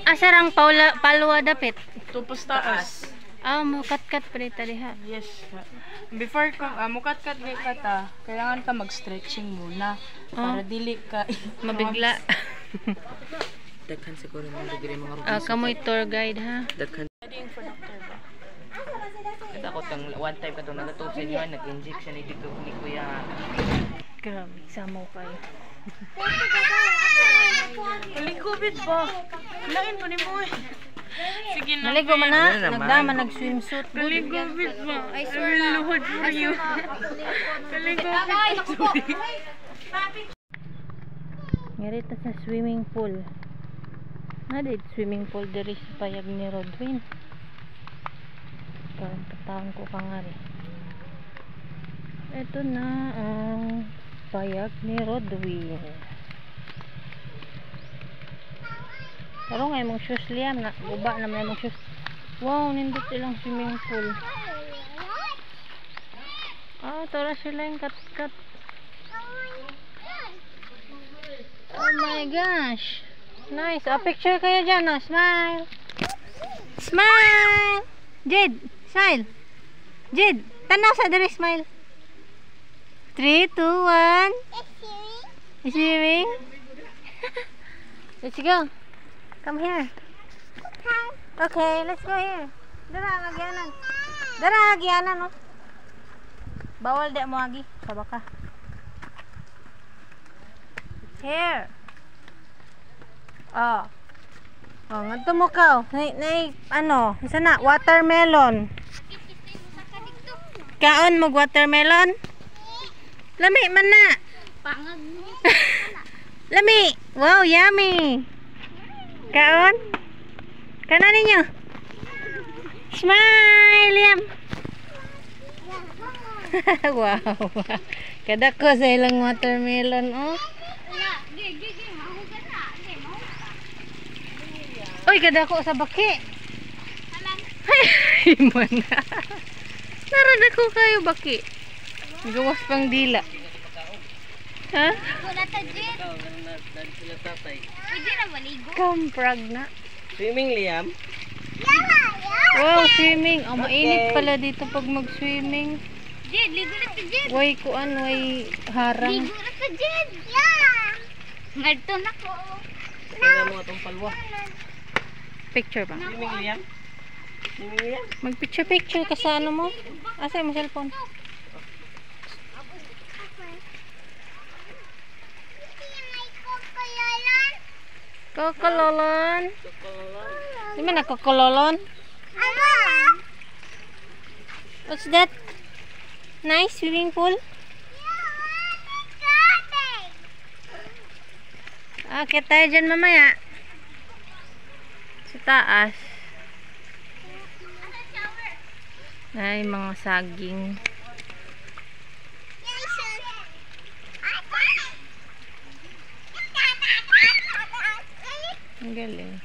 Asarang palwa dapit. Tupos taas. Mukat-kat pa rin taliha. Yes. Before ka, mukat-kat ka ta, kailangan ka mag-stretching muna. Para dili ka mabigla. Daghan siguro mga kamoy tour guide ha. Daghan. Studying for doctor ba? Kita ko tang one time ka to nagatog sa inyo, nag-injection ni dito ni Kuya. Grabe, samaw kayo. Maligubit ba? Lain pa ni mo eh. Sige na. Naligo man na. Nagdama, nag-swimsuit. Maligubit ba? I will load for you. Maligubit. Ngarita sa swimming pool. Nadit swimming pool diri sa payag ni Rodwin. Parang patawang ko ka nga rin. Ito na ang payag ni Rodwin. Pero nga mong shoes liam na guba naman mong shoes. Wow, nindot silang swimming pool. Tora sila yung kat-kat. Oh my gosh. Nice. Picture kayo dyan. Smile. Smile. Jade, smile. Jade, tanaw sa diri, smile. 3, 2, 1. Swimming. Let's go. Come here. Okay, let's go here. Dara, agyanan. Dara, agyanan, no? Bawal di mo agi. Kabaka. Here. Ngadto mo ka. Isa na, watermelon. Kaon mo watermelon? Lami man na. Pangag. Lami. Wow, yummy. Kaon? Kana ninyo? Smile, Liam. Wow. Kada ko sa ilang watermelon, Uy, kada ko sa baki. Ay, mana. Narada ko kayo baki. Gawas pang dila. Ha? Kamprag na. Swimming, Liam. Wow, swimming. Mainit pala dito pag mag-swimming. Jed, ligo na si Jed. Way kuan, way harang. Ligo na si Jed. Yeah. Ngadto na ko. Kaya mo itong palwa. Picture ba? Swimming, Liam. Swimming, Liam. Mag-picture ka sa ano mo? Asa mo cellphone? Kokololon. Di man kokololon? What's that? Nice swimming pool? Okay, tayo dyan mamaya. Sa taas. Ay, mga saging. Ang galing.